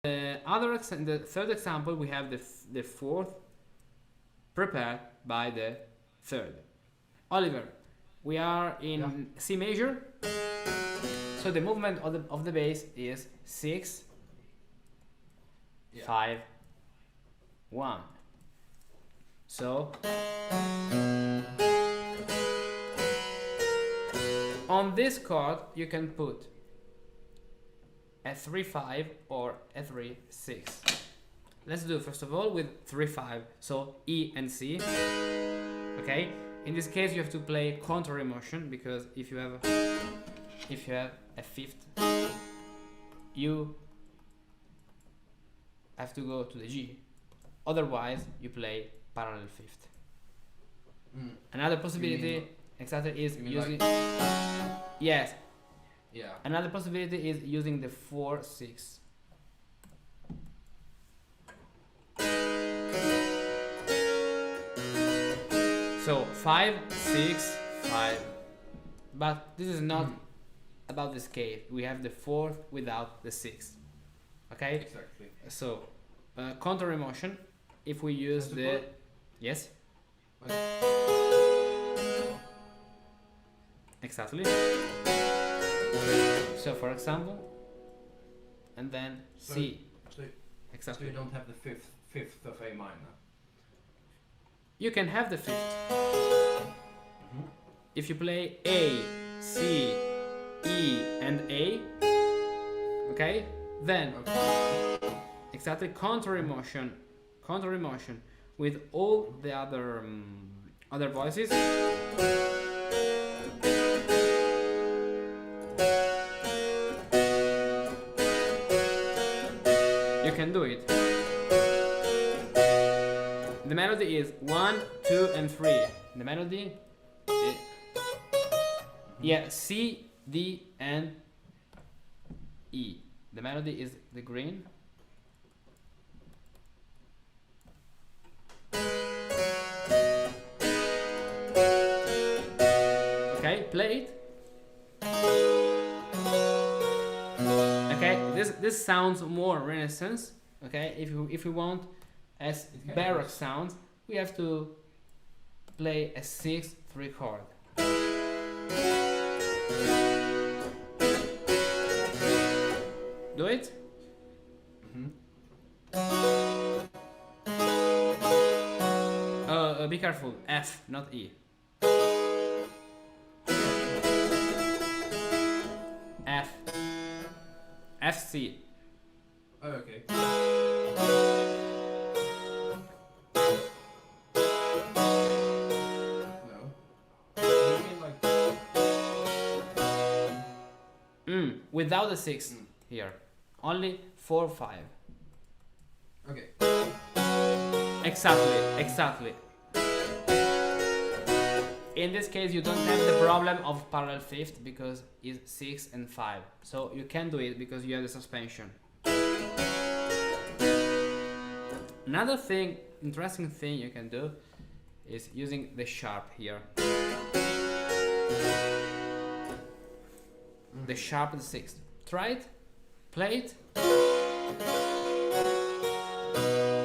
In the third example, we have the fourth prepared by the third. Oliver, we are in C major, so the movement of the bass is 6, 5, 1. So on this chord you can put a 3-5 or a 3-6. Let's do first of all with 3-5, so E and C. Okay, in this case you have to play contrary motion, because if you have a fifth, you have to go to the G. Otherwise, you play parallel fifth. Another possibility exactly is using yes. Yeah. Another possibility is using the 4-6. So 5, 6, 5. But this is not about the scale. We have the fourth without the 6. Okay? Exactly. So contrary motion, if we use the yes. Exactly. So for example, and then C. Exactly. So you don't have the fifth of A minor. You can have the fifth. If you play A, C, E, and A, okay, then exactly contrary motion with all the other voices. You can do it. The melody is 1, 2, and 3. The melody is, C, D, and E. The melody is the green. Okay, play it. Okay, this sounds more Renaissance. Okay, if we want as baroque sounds, we have to play a 6-3 chord. Do it. Be careful. F, not E. F. F C. Oh, okay. Without the 6 here. Only 4, 5. Okay. Exactly. In this case, you don't have the problem of parallel fifth because it's 6 and 5. So you can do it because you have the suspension. Another interesting thing you can do is using the sharp here. The sharp and 6th. Try it, play it.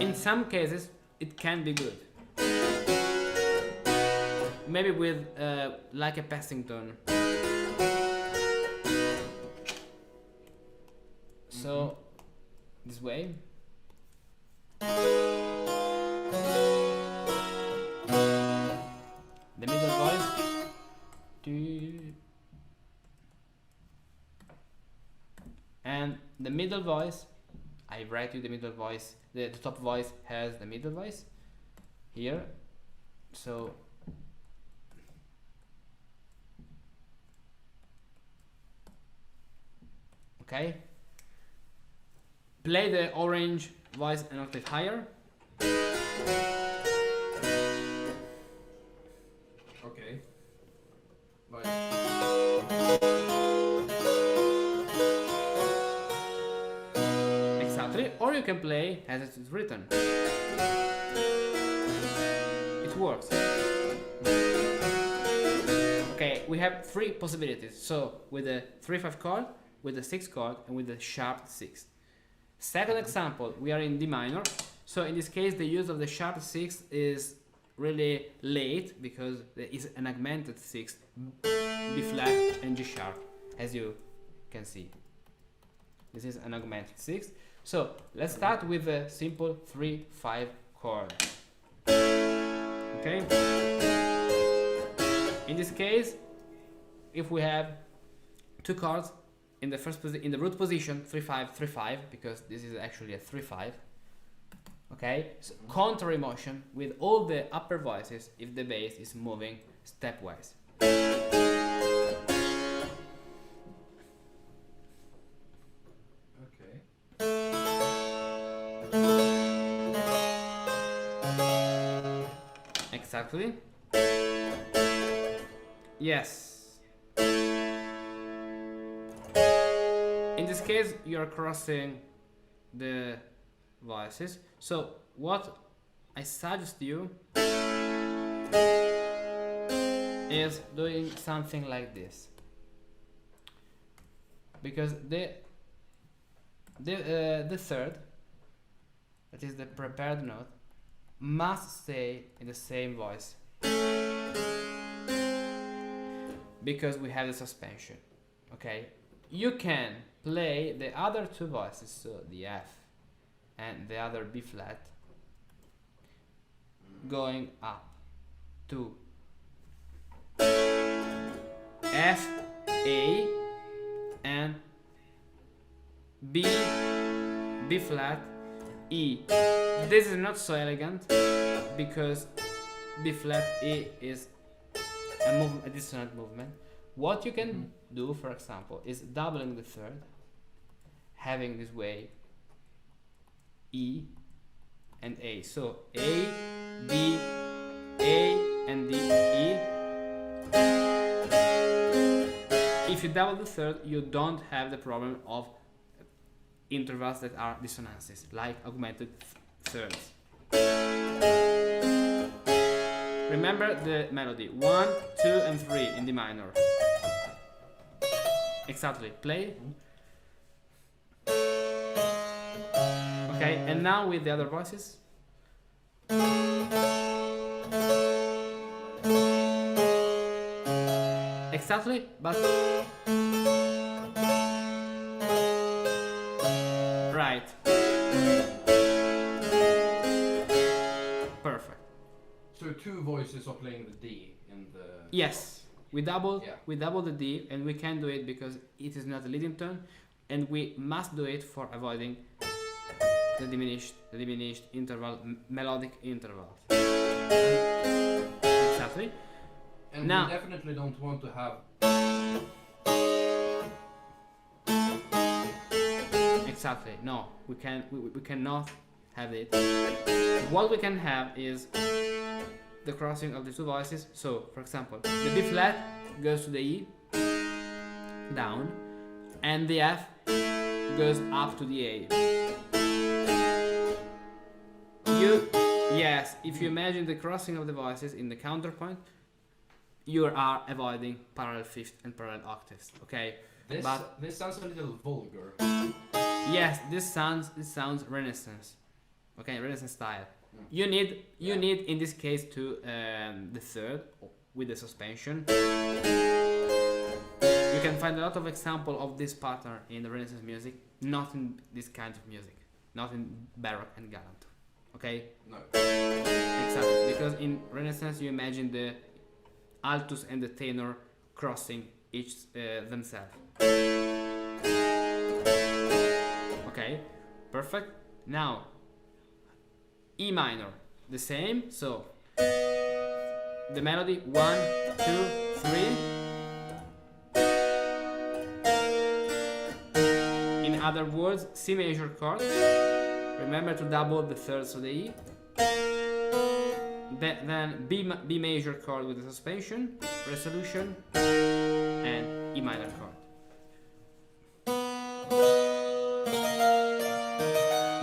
In some cases, it can be good. Maybe with like a passing tone. So this way. The middle voice. And the middle voice, I write you the middle voice. The top voice has the middle voice here. So okay. Play the orange voice an octave higher. Okay. Bye. Exactly. Or you can play as it is written. It works. Okay, we have 3 possibilities. So with the 3-5 chord, with the 6 chord, and with the sharp 6. Second example, we are in D minor. So in this case, the use of the sharp 6 is really late because there is an augmented 6, B flat and G sharp, as you can see. This is an augmented 6. So let's start with a simple 3-5 chord. Okay. In this case, if we have two chords in the in the root position, 3-5-3-5, because this is actually a 3-5. Okay, so contrary motion with all the upper voices if the bass is moving stepwise. Okay. Exactly. Yes. In this case, you are crossing the voices. So what I suggest you is doing something like this, because the third, that is the prepared note, must stay in the same voice because we have the suspension. Okay, you can play the other two voices, so the F and the other B flat, going up to F, A, and B, B flat, E. This is not so elegant because B flat, E is a dissonant movement. What you can do, for example, is doubling the third, having this way E and A. So A, D, A, and D, E. If you double the third, you don't have the problem of intervals that are dissonances, like augmented thirds. Remember the melody 1, 2, and 3 in D minor. Exactly. Play. Okay, and now with the other voices. Exactly, but right. Perfect. So two voices are playing the D in the. Yes. We double the D, and we can do it because it is not a leading tone, and we must do it for avoiding the diminished interval, melodic interval. Exactly. And now, we definitely don't want to have. Exactly. No, we cannot have it. What we can have is the crossing of the two voices. So, for example, the B flat goes to the E, down, and the F goes up to the A. Yes, if you imagine the crossing of the voices in the counterpoint, you are avoiding parallel fifth and parallel octaves. Okay, this sounds a little vulgar. Yes, this sounds Renaissance. Okay, Renaissance style. You need in this case to the third with the suspension. You can find a lot of example of this pattern in the Renaissance music, not in this kind of music, not in Baroque and Galant. Okay? No. Exactly, because in Renaissance you imagine the altus and the tenor crossing each themselves. Okay, perfect. Now E minor, the same. So the melody 1, 2, 3. In other words, C major chord. Remember to double the thirds of the E. Then B major chord with the suspension, resolution, and E minor chord.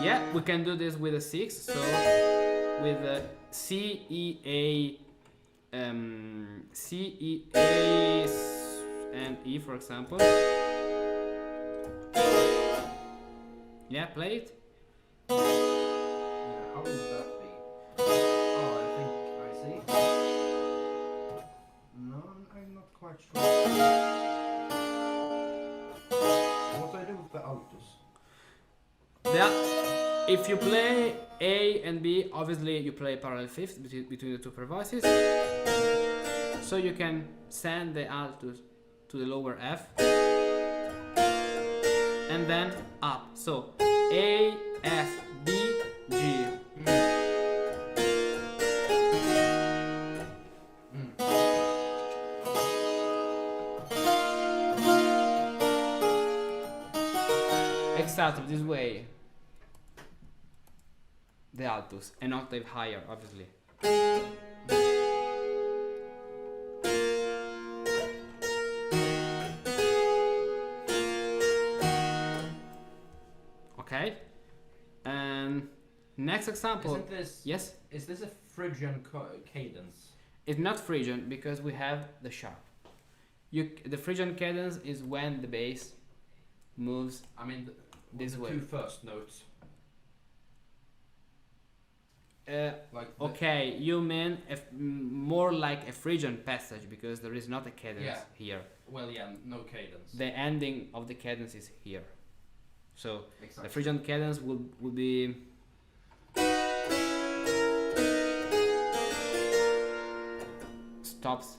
Yeah, we can do this with a 6. So with a C, E, A, and E, for example. Yeah, play it. How would that be? Oh, I think I see. No, I'm not quite sure. What do I do with the altos? If you play A and B, obviously you play parallel fifths between the two prevoices. So you can send the altos to the lower F and then up. So A, F, B, G. Exactly this way. The altos, an octave higher, obviously. Okay. And next example. Isn't this? Yes. Is this a Phrygian cadence? It's not Phrygian because we have the sharp. The Phrygian cadence is when the bass moves. I mean, this the way. two first notes. Like okay, you mean more like a Phrygian passage because there is not a cadence here. Well, yeah, no cadence. The ending of the cadence is here. So exactly. the Phrygian cadence will be stops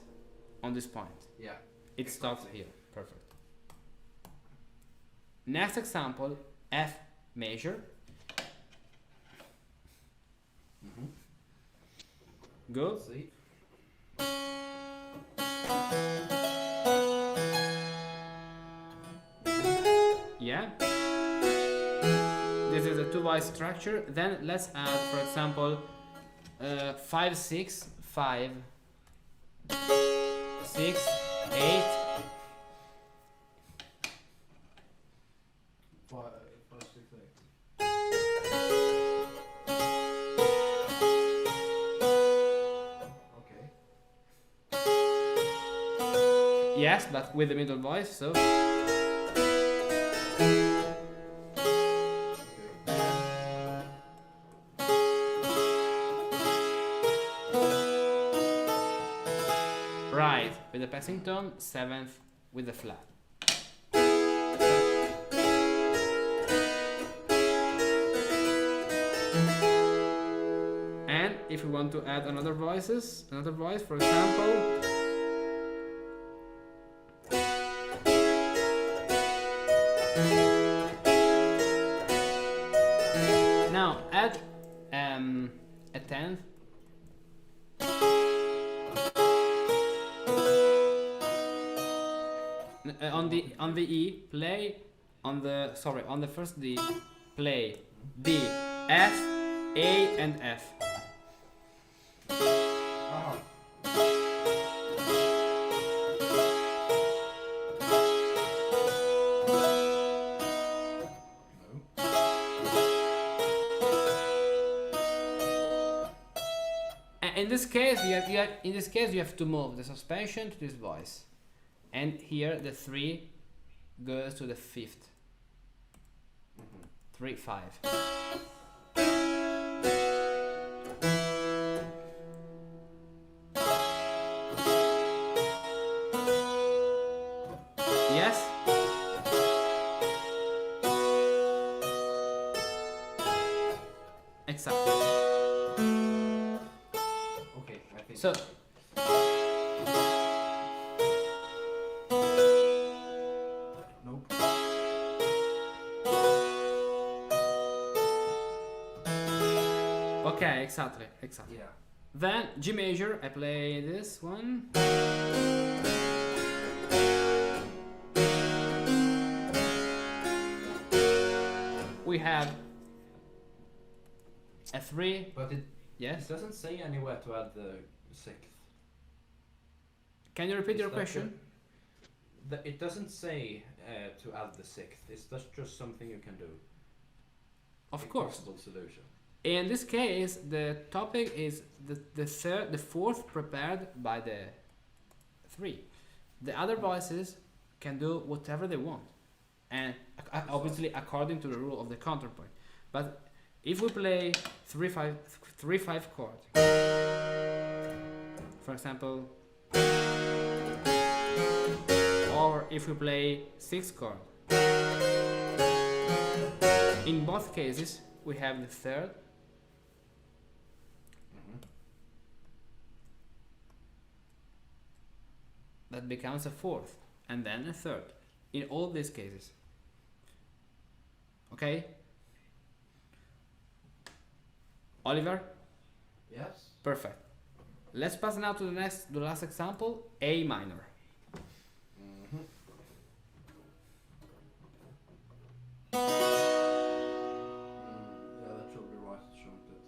on this point. Yeah. It stops here. Perfect. Next example, F major. Go. Let's see. Yeah. This is a two voice structure. Then let's add, for example, 5 6 5 6 8. 5 6 8. Okay. Yes, but with the middle voice. So. Right, with the passing tone, 7th with the flat. And if we want to add another voice, for example, now add a 10th. On the E, play on the first D, play D, F, A, and F. Oh. And in this case, you have to move the suspension to this voice. And here the 3 goes to the 5th. 3 5. Yes? Exactly. Okay, I think so. Nope. Okay, exactly. Yeah. Then G major, I play this one. We have a 3. But it Yes. doesn't say anywhere to add the 6th. Can you repeat your question? It doesn't say to add the 6th. It's just something you can do. Of A course. possible solution. In this case, the topic is the 4th prepared by the 3. The other voices can do whatever they want. and obviously according to the rule of the counterpoint. But if we play 3/5 chord, for example, or if we play 6 chord, in both cases we have the third, that becomes a fourth, and then a third, in all these cases. Okay? Oliver? Yes. Perfect. Let's pass now to the last example, A minor. Yeah, that should be right, shouldn't it?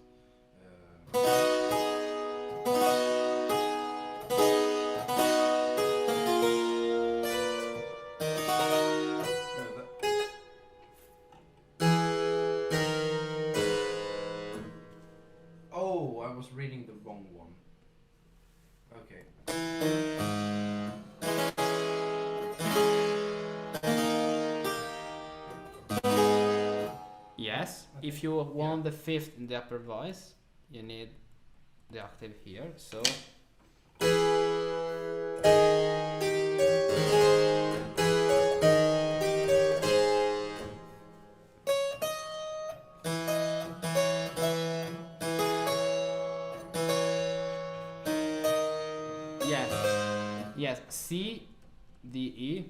Oh, I was reading the wrong one. Okay. Yes, if you want the fifth in the upper voice, you need the octave here, so yes, C, D, E.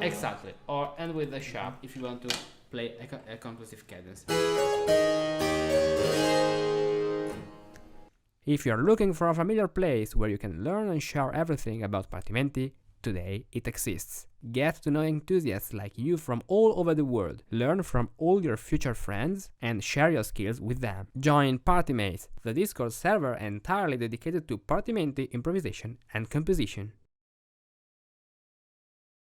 Exactly, or end with the sharp if you want to play a conclusive cadence. If you're looking for a familiar place where you can learn and share everything about partimenti, today it exists. Get to know enthusiasts like you from all over the world, learn from all your future friends, and share your skills with them. Join Partimates, the Discord server entirely dedicated to partimenti improvisation and composition.